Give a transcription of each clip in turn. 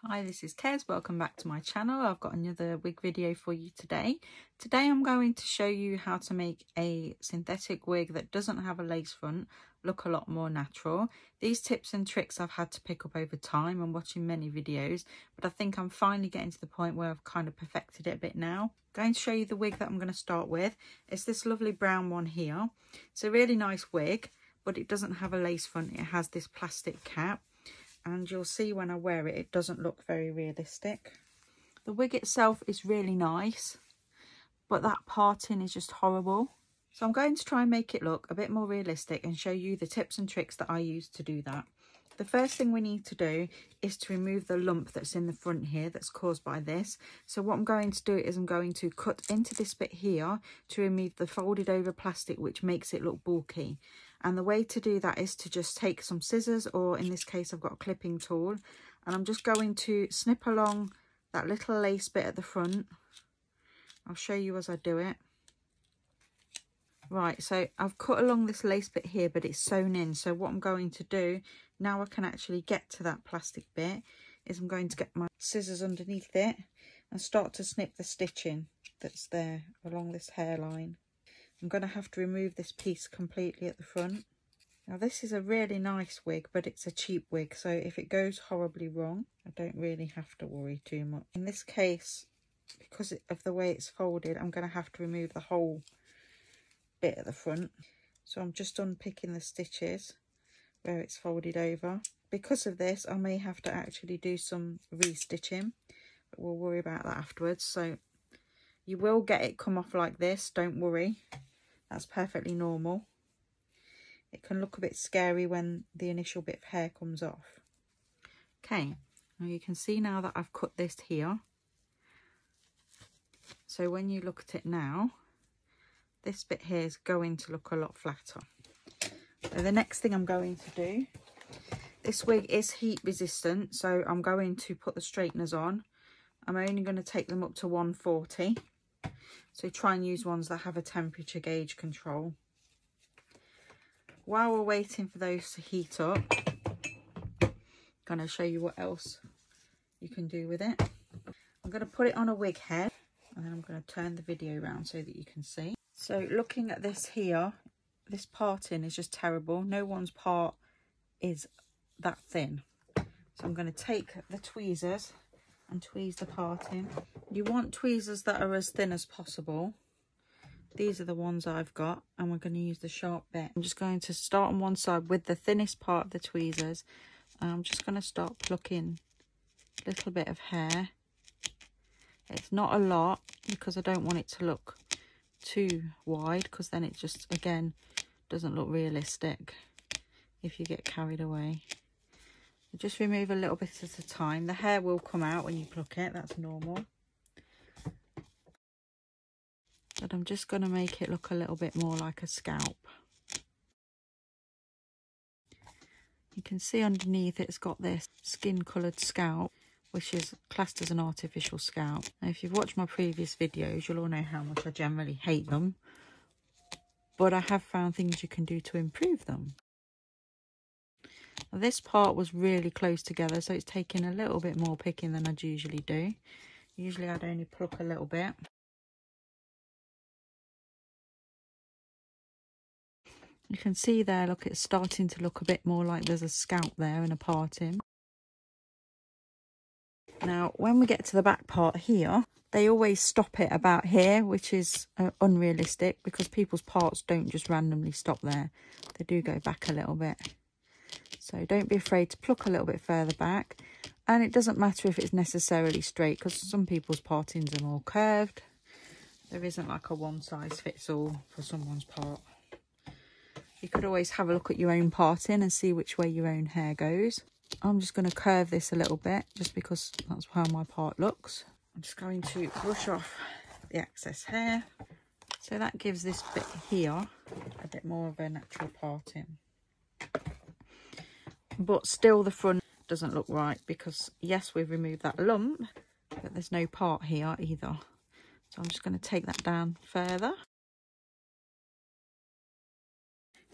Hi, this is Kez. Welcome back to my channel. I've got another wig video for you today. Today I'm going to show you how to make a synthetic wig that doesn't have a lace front look a lot more natural. These tips and tricks I've had to pick up over time and watching many videos, but I think I'm finally getting to the point where I've kind of perfected it a bit now. I'm going to show you the wig that I'm going to start with. It's this lovely brown one here. It's a really nice wig, but it doesn't have a lace front. It has this plastic cap. And you'll see when I wear it, it doesn't look very realistic. The wig itself is really nice, but that parting is just horrible. So I'm going to try and make it look a bit more realistic and show you the tips and tricks that I use to do that. The first thing we need to do is to remove the lump that's in the front here that's caused by this. So what I'm going to do is I'm going to cut into this bit here to remove the folded over plastic, which makes it look bulky. And the way to do that is to just take some scissors, or in this case I've got a clipping tool, and I'm just going to snip along that little lace bit at the front. I'll show you as I do it. Right, so I've cut along this lace bit here, but it's sewn in. So what I'm going to do, now I can actually get to that plastic bit, is I'm going to get my scissors underneath it and start to snip the stitching that's there along this hairline. I'm going to have to remove this piece completely at the front. Now this is a really nice wig, but it's a cheap wig, so if it goes horribly wrong, I don't really have to worry too much. In this case, because of the way it's folded, I'm going to have to remove the whole bit at the front. So I'm just unpicking the stitches where it's folded over. Because of this, I may have to actually do some restitching, but we'll worry about that afterwards. So you will get it come off like this, don't worry. That's perfectly normal. It can look a bit scary when the initial bit of hair comes off. Okay, now you can see now that I've cut this here. So when you look at it now, this bit here is going to look a lot flatter. So the next thing I'm going to do, this wig is heat resistant, so I'm going to put the straighteners on. I'm only going to take them up to 140. So try and use ones that have a temperature gauge control. While we're waiting for those to heat up, I'm going to show you what else you can do with it. I'm going to put it on a wig head, and then I'm going to turn the video around so that you can see. So looking at this here, this parting is just terrible. No one's part is that thin. So I'm going to take the tweezers and tweeze the parting. You want tweezers that are as thin as possible. These are the ones I've got, and we're going to use the sharp bit. I'm just going to start on one side with the thinnest part of the tweezers, and I'm just going to start plucking a little bit of hair. It's not a lot because I don't want it to look too wide, because then it just again doesn't look realistic if you get carried away. Just remove a little bit at a time. The hair will come out when you pluck it, that's normal. But I'm just going to make it look a little bit more like a scalp. You can see underneath it's got this skin coloured scalp, which is classed as an artificial scalp. Now, if you've watched my previous videos, you'll all know how much I generally hate them. But I have found things you can do to improve them. Now, this part was really close together, so it's taking a little bit more picking than I'd usually do. Usually I'd only pluck a little bit. You can see there, look, it's starting to look a bit more like there's a scalp there and a parting. Now, when we get to the back part here, they always stop it about here, which is unrealistic because people's parts don't just randomly stop there. They do go back a little bit. So don't be afraid to pluck a little bit further back. And it doesn't matter if it's necessarily straight, because some people's partings are more curved. There isn't like a one size fits all for someone's part. You could always have a look at your own parting and see which way your own hair goes. I'm just going to curve this a little bit just because that's how my part looks. I'm just going to brush off the excess hair. So that gives this bit here a bit more of a natural parting. But still the front doesn't look right because yes, we've removed that lump, but there's no part here either. So I'm just going to take that down further.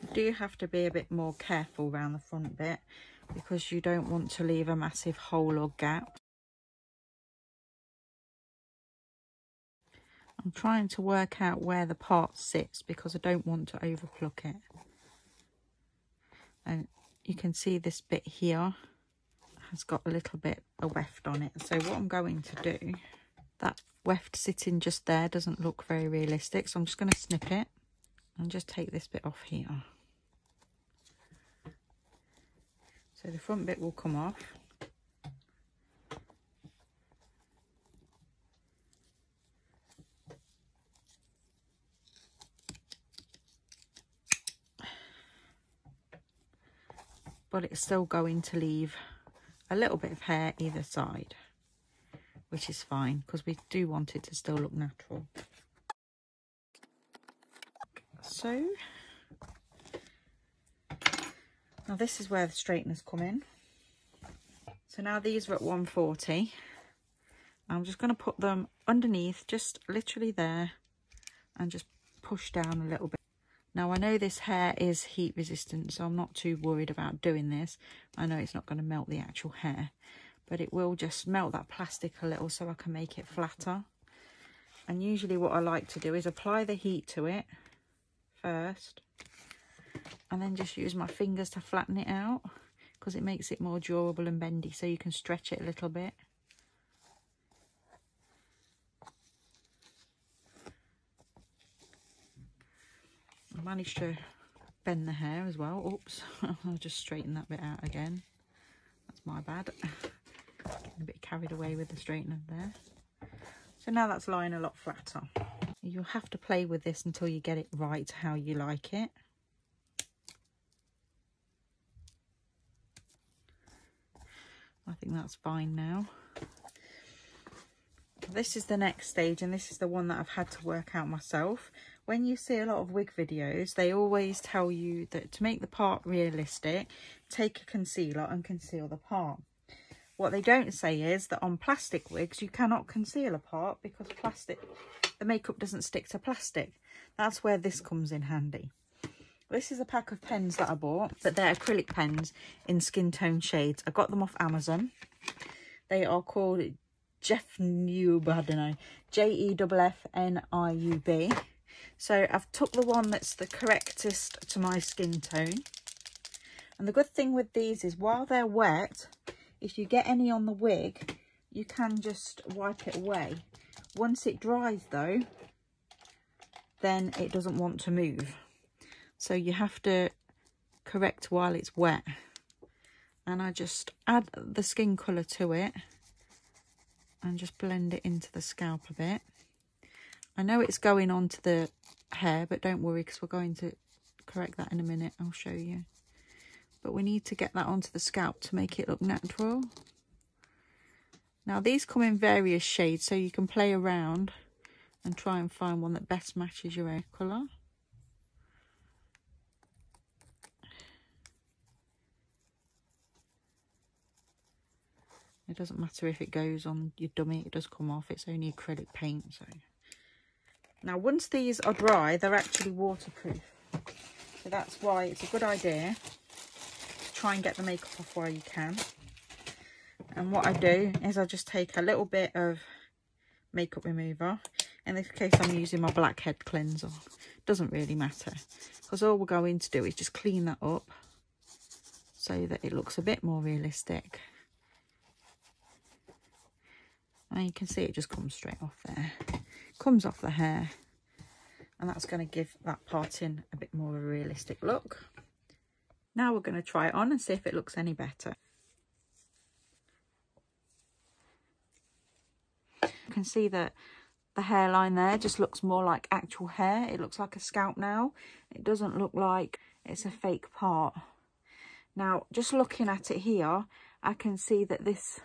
You do have to be a bit more careful around the front bit because you don't want to leave a massive hole or gap. I'm trying to work out where the part sits because I don't want to overpluck it. And you can see this bit here has got a little bit of weft on it. So what I'm going to do, that weft sitting just there doesn't look very realistic. So I'm just going to snip it and just take this bit off here. So the front bit will come off. But it's still going to leave a little bit of hair either side, which is fine because we do want it to still look natural. So now this is where the straighteners come in. So now these are at 140. I'm just going to put them underneath, just literally there, and just push down a little bit. Now I know this hair is heat resistant, so I'm not too worried about doing this. I know it's not going to melt the actual hair, but it will just melt that plastic a little so I can make it flatter. And usually what I like to do is apply the heat to it first, and then just use my fingers to flatten it out because it makes it more durable and bendy, so you can stretch it a little bit. I managed to bend the hair as well. Oops, I'll just straighten that bit out again. That's my bad. Getting a bit carried away with the straightener there. So now that's lying a lot flatter. You'll have to play with this until you get it right how you like it. I think that's fine now. This is the next stage, and this is the one that I've had to work out myself. When you see a lot of wig videos, they always tell you that to make the part realistic, take a concealer and conceal the part. What they don't say is that on plastic wigs, you cannot conceal a part because the makeup doesn't stick to plastic. That's where this comes in handy. This is a pack of pens that I bought, but they're acrylic pens in skin tone shades. I got them off Amazon. They are called Jeffniub, I don't know, Jeffniub. So I've took the one that's the correctest to my skin tone. And the good thing with these is while they're wet, if you get any on the wig, you can just wipe it away. Once it dries though, then it doesn't want to move. So you have to correct while it's wet. And I just add the skin colour to it and just blend it into the scalp a bit. I know it's going on to the hair, but don't worry because we're going to correct that in a minute. I'll show you. But we need to get that onto the scalp to make it look natural. Now these come in various shades, so you can play around and try and find one that best matches your hair colour. It doesn't matter if it goes on your dummy, it does come off. It's only acrylic paint. So now once these are dry, they're actually waterproof. So that's why it's a good idea to try and get the makeup off while you can. And what I do is I just take a little bit of makeup remover. In this case, I'm using my blackhead cleanser. Doesn't really matter because all we're going to do is just clean that up so that it looks a bit more realistic. And you can see it just comes straight off there. Comes off the hair. And that's going to give that part in a bit more of a realistic look. Now we're going to try it on and see if it looks any better. You can see that the hairline there just looks more like actual hair. It looks like a scalp now. It doesn't look like it's a fake part. Now, just looking at it here, I can see that this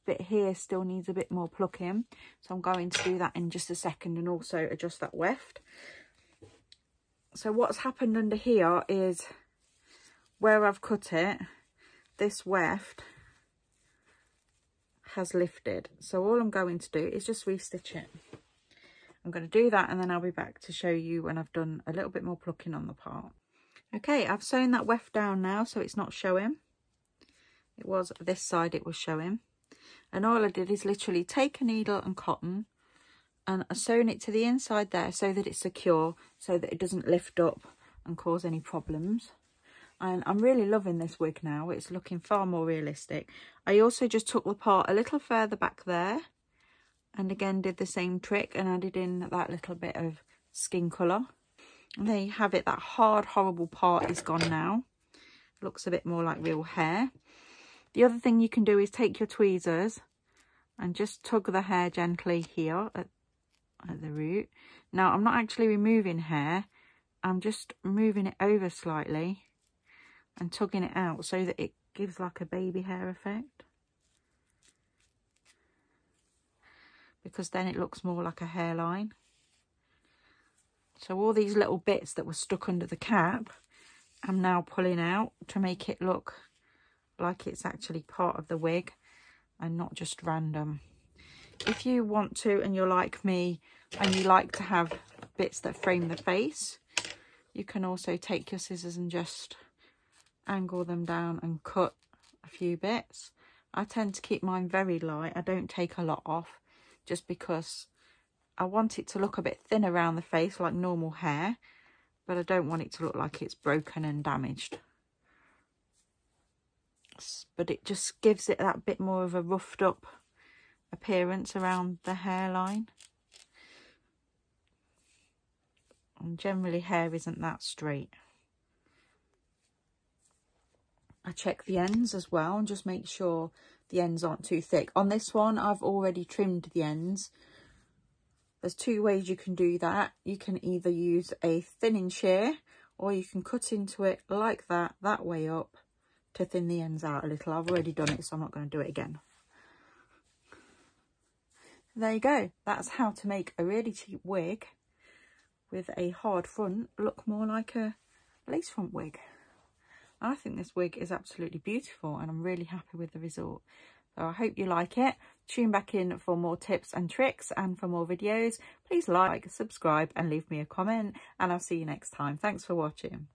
bit here still needs a bit more plucking, so I'm going to do that in just a second and also adjust that weft. So what's happened under here is where I've cut it, this weft has lifted, so all I'm going to do is just restitch it. I'm going to do that and then I'll be back to show you when I've done a little bit more plucking on the part. Okay, I've sewn that weft down now so it's not showing. It was this side it was showing. And all I did is literally take a needle and cotton and I've sewn it to the inside there so that it's secure, so that it doesn't lift up and cause any problems. And I'm really loving this wig now. It's looking far more realistic. I also just took the part a little further back there and again did the same trick and added in that little bit of skin colour. And there you have it. That hard, horrible part is gone now. Looks a bit more like real hair. The other thing you can do is take your tweezers and just tug the hair gently here at the root. Now, I'm not actually removing hair. I'm just moving it over slightly and tugging it out so that it gives like a baby hair effect. Because then it looks more like a hairline. So all these little bits that were stuck under the cap, I'm now pulling out to make it look like it's actually part of the wig and not just random. If you want to, and you're like me and you like to have bits that frame the face, you can also take your scissors and just angle them down and cut a few bits. I tend to keep mine very light. I don't take a lot off just because I want it to look a bit thin around the face like normal hair, but I don't want it to look like it's broken and damaged. But it just gives it that bit more of a roughed up appearance around the hairline. And generally hair isn't that straight. I check the ends as well and just make sure the ends aren't too thick. On this one, I've already trimmed the ends. There's two ways you can do that. You can either use a thinning shear, or you can cut into it like that way up to thin the ends out a little. I've already done it, so I'm not going to do it again. There you go. That's how to make a really cheap wig with a hard front look more like a lace front wig. I think this wig is absolutely beautiful and I'm really happy with the result. So I hope you like it. Tune back in for more tips and tricks and for more videos. Please like, subscribe and leave me a comment, and I'll see you next time. Thanks for watching.